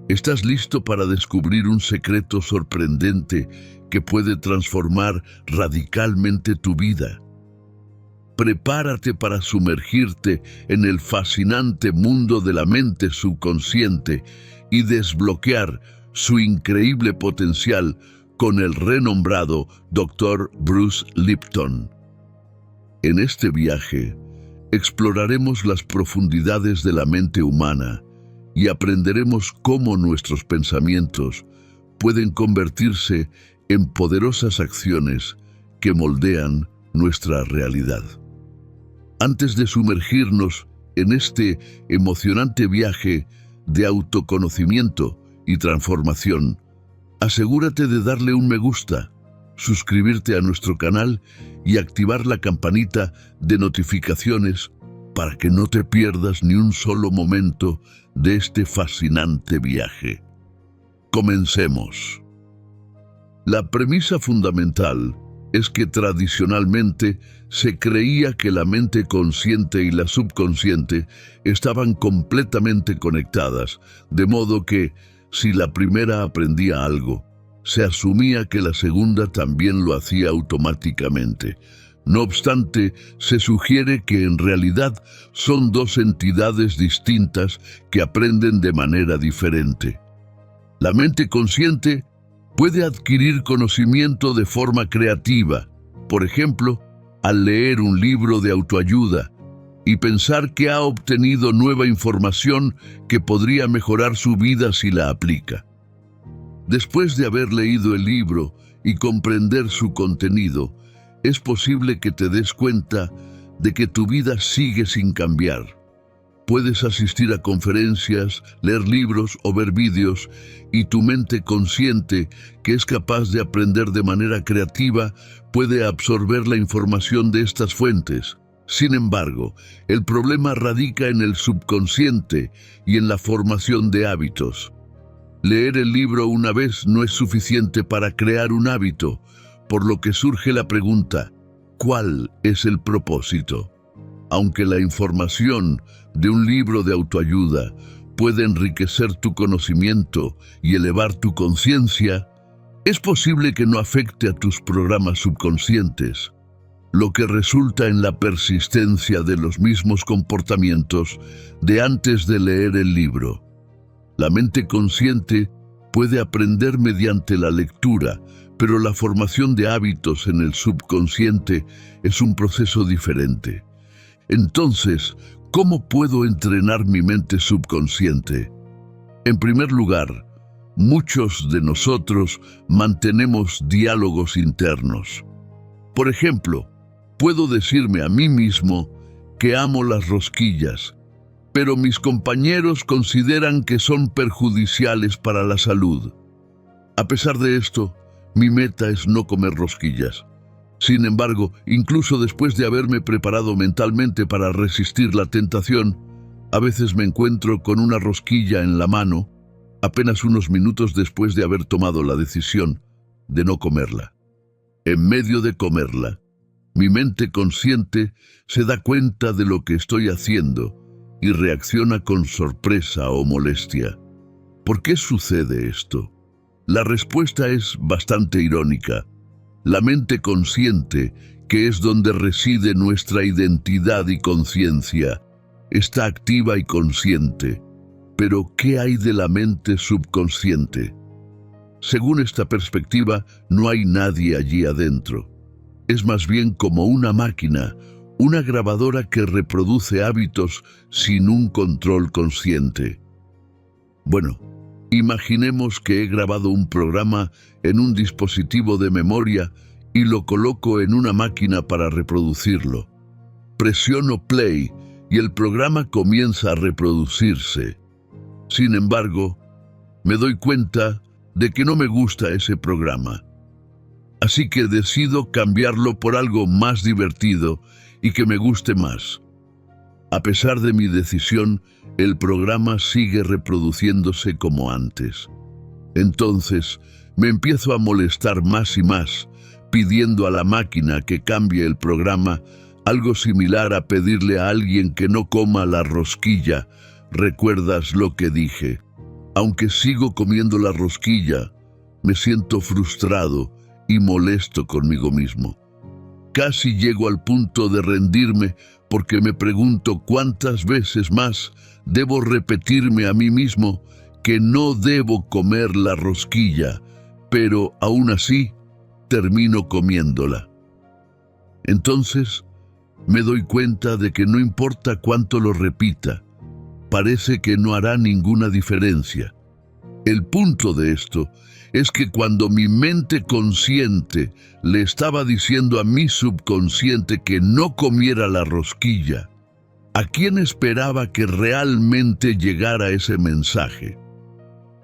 ¿Estás listo para descubrir un secreto sorprendente que puede transformar radicalmente tu vida? Prepárate para sumergirte en el fascinante mundo de la mente subconsciente y desbloquear su increíble potencial con el renombrado Dr. Bruce Lipton. En este viaje, exploraremos las profundidades de la mente humana y aprenderemos cómo nuestros pensamientos pueden convertirse en poderosas acciones que moldean nuestra realidad. Antes de sumergirnos en este emocionante viaje de autoconocimiento y transformación, asegúrate de darle un me gusta, suscribirte a nuestro canal y activar la campanita de notificaciones para que no te pierdas ni un solo momento de este fascinante viaje. Comencemos. La premisa fundamental es que tradicionalmente se creía que la mente consciente y la subconsciente estaban completamente conectadas, de modo que, si la primera aprendía algo, se asumía que la segunda también lo hacía automáticamente. No obstante, se sugiere que en realidad son dos entidades distintas que aprenden de manera diferente. La mente consciente puede adquirir conocimiento de forma creativa, por ejemplo, al leer un libro de autoayuda y pensar que ha obtenido nueva información que podría mejorar su vida si la aplica. Después de haber leído el libro y comprender su contenido, es posible que te des cuenta de que tu vida sigue sin cambiar. Puedes asistir a conferencias, leer libros o ver vídeos, y tu mente consciente, que es capaz de aprender de manera creativa, puede absorber la información de estas fuentes. Sin embargo, el problema radica en el subconsciente y en la formación de hábitos. Leer el libro una vez no es suficiente para crear un hábito, por lo que surge la pregunta: ¿cuál es el propósito? Aunque la información de un libro de autoayuda puede enriquecer tu conocimiento y elevar tu conciencia, es posible que no afecte a tus programas subconscientes, lo que resulta en la persistencia de los mismos comportamientos de antes de leer el libro. La mente consciente puede aprender mediante la lectura, pero la formación de hábitos en el subconsciente es un proceso diferente. Entonces, ¿cómo puedo entrenar mi mente subconsciente? En primer lugar, muchos de nosotros mantenemos diálogos internos. Por ejemplo, puedo decirme a mí mismo que amo las rosquillas, pero mis compañeros consideran que son perjudiciales para la salud. A pesar de esto, mi meta es no comer rosquillas. Sin embargo, incluso después de haberme preparado mentalmente para resistir la tentación, a veces me encuentro con una rosquilla en la mano, apenas unos minutos después de haber tomado la decisión de no comerla. En medio de comerla, mi mente consciente se da cuenta de lo que estoy haciendo y reacciona con sorpresa o molestia. ¿Por qué sucede esto? La respuesta es bastante irónica. La mente consciente, que es donde reside nuestra identidad y conciencia, está activa y consciente. Pero, ¿qué hay de la mente subconsciente? Según esta perspectiva, no hay nadie allí adentro. Es más bien como una máquina, una grabadora que reproduce hábitos sin un control consciente. Bueno, imaginemos que he grabado un programa en un dispositivo de memoria y lo coloco en una máquina para reproducirlo. Presiono play y el programa comienza a reproducirse. Sin embargo, me doy cuenta de que no me gusta ese programa. Así que decido cambiarlo por algo más divertido y que me guste más. A pesar de mi decisión, el programa sigue reproduciéndose como antes. Entonces, me empiezo a molestar más y más, pidiendo a la máquina que cambie el programa, algo similar a pedirle a alguien que no coma la rosquilla. ¿Recuerdas lo que dije? Aunque sigo comiendo la rosquilla, me siento frustrado y molesto conmigo mismo. Casi llego al punto de rendirme porque me pregunto cuántas veces más debo repetirme a mí mismo que no debo comer la rosquilla, pero aún así termino comiéndola. Entonces me doy cuenta de que no importa cuánto lo repita, parece que no hará ninguna diferencia. El punto de esto es que cuando mi mente consciente le estaba diciendo a mi subconsciente que no comiera la rosquilla, ¿a quién esperaba que realmente llegara ese mensaje?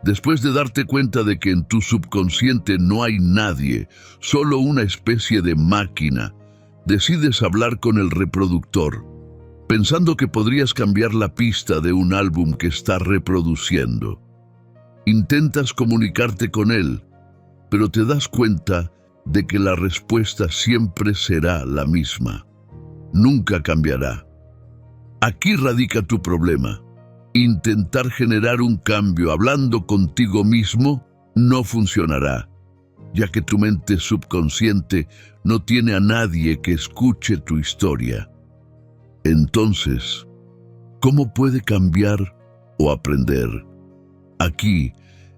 Después de darte cuenta de que en tu subconsciente no hay nadie, solo una especie de máquina, decides hablar con el reproductor, pensando que podrías cambiar la pista de un álbum que está reproduciendo. Intentas comunicarte con él, pero te das cuenta de que la respuesta siempre será la misma. Nunca cambiará. Aquí radica tu problema. Intentar generar un cambio hablando contigo mismo no funcionará, ya que tu mente subconsciente no tiene a nadie que escuche tu historia. Entonces, ¿cómo puede cambiar o aprender? Aquí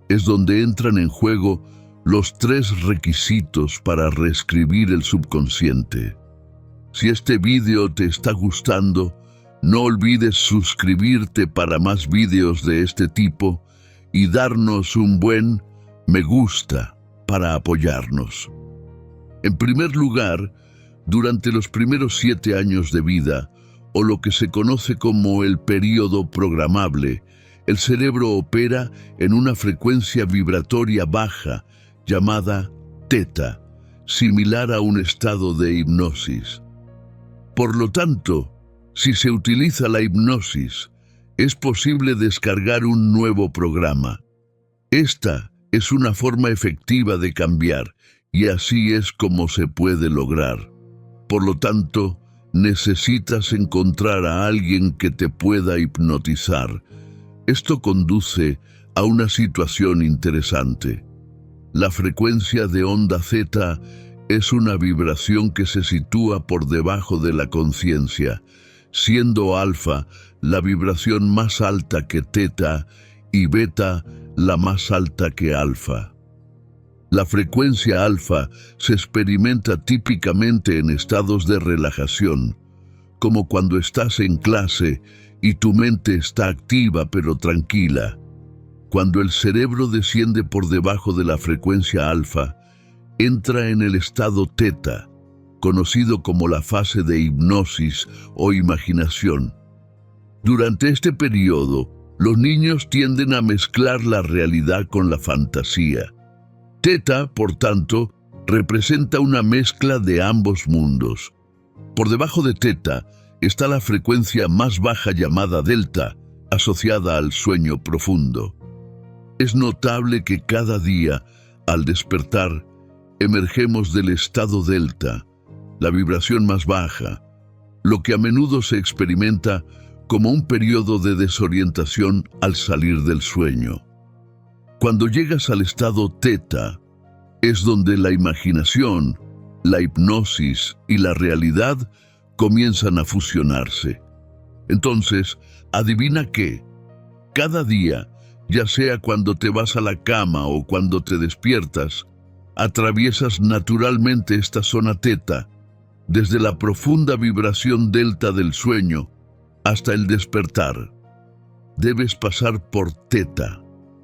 es donde entran en juego los 3 requisitos para reescribir el subconsciente. Si este video te está gustando, no olvides suscribirte para más videos de este tipo y darnos un buen me gusta para apoyarnos. En primer lugar, durante los primeros 7 años de vida, o lo que se conoce como el período programable, el cerebro opera en una frecuencia vibratoria baja llamada teta, similar a un estado de hipnosis. Por lo tanto, si se utiliza la hipnosis, es posible descargar un nuevo programa. Esta es una forma efectiva de cambiar, y así es como se puede lograr. Por lo tanto, necesitas encontrar a alguien que te pueda hipnotizar. Esto conduce a una situación interesante. La frecuencia de onda Z es una vibración que se sitúa por debajo de la conciencia, siendo alfa la vibración más alta que teta y beta la más alta que alfa. La frecuencia alfa se experimenta típicamente en estados de relajación, como cuando estás en clase y tu mente está activa pero tranquila. Cuando el cerebro desciende por debajo de la frecuencia alfa, entra en el estado teta, conocido como la fase de hipnosis o imaginación. Durante este periodo, los niños tienden a mezclar la realidad con la fantasía. Teta, por tanto, representa una mezcla de ambos mundos. Por debajo de teta está la frecuencia más baja llamada delta, asociada al sueño profundo. Es notable que cada día, al despertar, emergemos del estado delta, la vibración más baja, lo que a menudo se experimenta como un periodo de desorientación al salir del sueño. Cuando llegas al estado teta, es donde la imaginación, la hipnosis y la realidad comienzan a fusionarse. Entonces, adivina qué, cada día, ya sea cuando te vas a la cama o cuando te despiertas, atraviesas naturalmente esta zona teta, desde la profunda vibración delta del sueño hasta el despertar. Debes pasar por teta,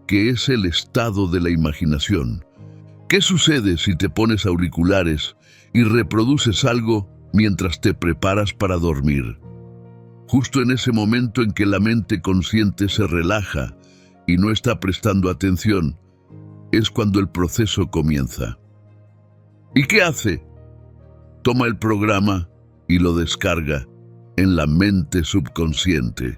que es el estado de la imaginación. ¿Qué sucede si te pones auriculares y reproduces algo mientras te preparas para dormir? Justo en ese momento en que la mente consciente se relaja y no está prestando atención, es cuando el proceso comienza. ¿Y qué hace? Toma el programa y lo descarga en la mente subconsciente.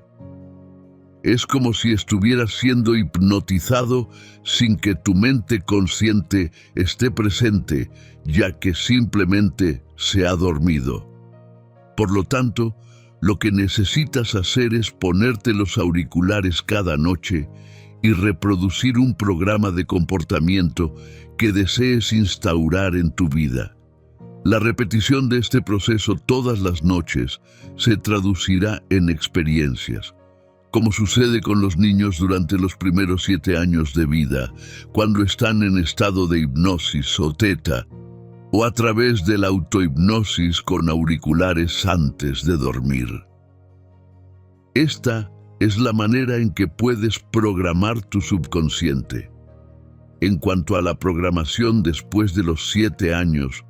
Es como si estuvieras siendo hipnotizado sin que tu mente consciente esté presente, ya que simplemente se ha dormido. Por lo tanto, lo que necesitas hacer es ponerte los auriculares cada noche y reproducir un programa de comportamiento que desees instaurar en tu vida. La repetición de este proceso todas las noches se traducirá en experiencias, como sucede con los niños durante los primeros 7 años de vida, cuando están en estado de hipnosis o teta, o a través de la autohipnosis con auriculares antes de dormir. Esta es la manera en que puedes programar tu subconsciente. En cuanto a la programación después de los 7 años,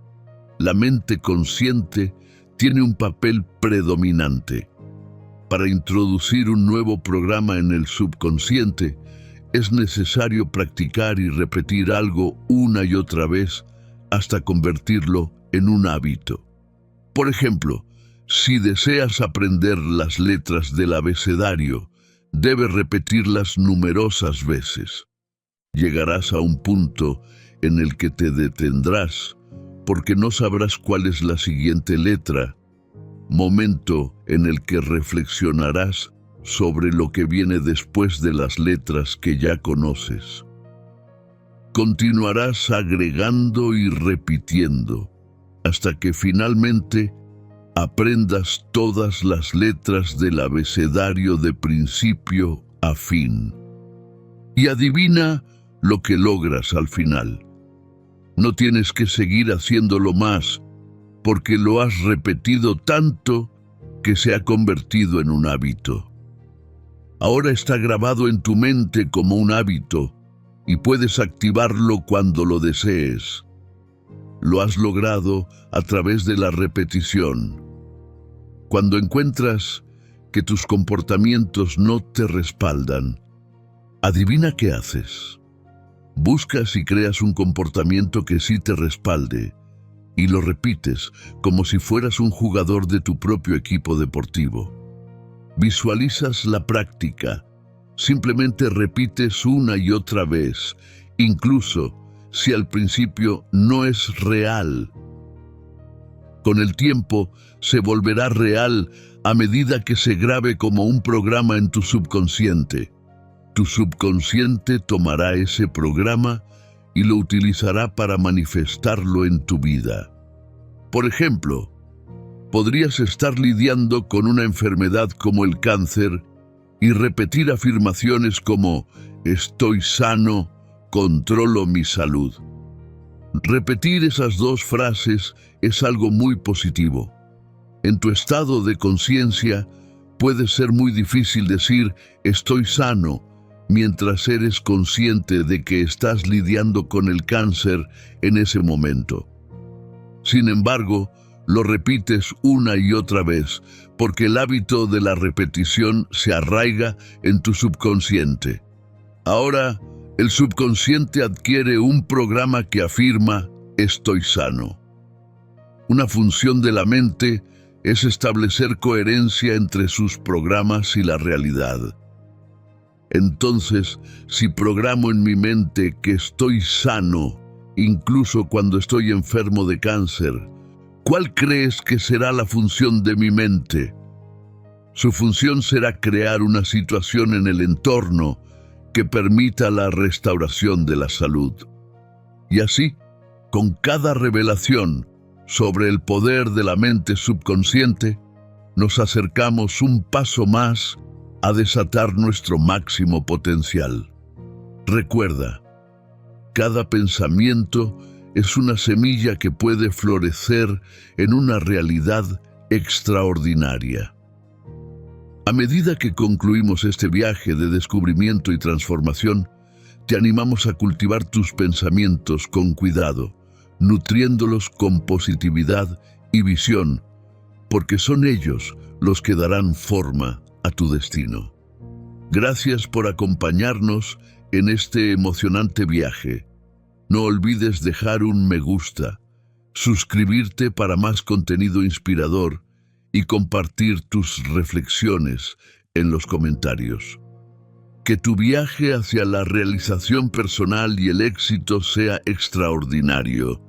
la mente consciente tiene un papel predominante. Para introducir un nuevo programa en el subconsciente, es necesario practicar y repetir algo una y otra vez hasta convertirlo en un hábito. Por ejemplo, si deseas aprender las letras del abecedario, debes repetirlas numerosas veces. Llegarás a un punto en el que te detendrás porque no sabrás cuál es la siguiente letra, momento en el que reflexionarás sobre lo que viene después de las letras que ya conoces. Continuarás agregando y repitiendo hasta que finalmente aprendas todas las letras del abecedario de principio a fin. Y adivina lo que logras al final. No tienes que seguir haciéndolo más, porque lo has repetido tanto que se ha convertido en un hábito. Ahora está grabado en tu mente como un hábito y puedes activarlo cuando lo desees. Lo has logrado a través de la repetición. Cuando encuentras que tus comportamientos no te respaldan, adivina qué haces. Buscas y creas un comportamiento que sí te respalde y lo repites como si fueras un jugador de tu propio equipo deportivo. Visualizas la práctica. Simplemente repites una y otra vez, incluso si al principio no es real. Con el tiempo se volverá real a medida que se grabe como un programa en tu subconsciente. Tu subconsciente tomará ese programa y lo utilizará para manifestarlo en tu vida. Por ejemplo, podrías estar lidiando con una enfermedad como el cáncer y repetir afirmaciones como «estoy sano, controlo mi salud». Repetir esas dos frases es algo muy positivo. En tu estado de conciencia puede ser muy difícil decir «estoy sano» mientras eres consciente de que estás lidiando con el cáncer en ese momento. Sin embargo, lo repites una y otra vez, porque el hábito de la repetición se arraiga en tu subconsciente. Ahora, el subconsciente adquiere un programa que afirma «estoy sano». Una función de la mente es establecer coherencia entre sus programas y la realidad. Entonces, si programo en mi mente que estoy sano, incluso cuando estoy enfermo de cáncer, ¿cuál crees que será la función de mi mente? Su función será crear una situación en el entorno que permita la restauración de la salud. Y así, con cada revelación sobre el poder de la mente subconsciente, nos acercamos un paso más a desatar nuestro máximo potencial. Recuerda, cada pensamiento es una semilla que puede florecer en una realidad extraordinaria. A medida que concluimos este viaje de descubrimiento y transformación, te animamos a cultivar tus pensamientos con cuidado, nutriéndolos con positividad y visión, porque son ellos los que darán forma a tu destino. Gracias por acompañarnos en este emocionante viaje. No olvides dejar un me gusta, suscribirte para más contenido inspirador y compartir tus reflexiones en los comentarios. Que tu viaje hacia la realización personal y el éxito sea extraordinario.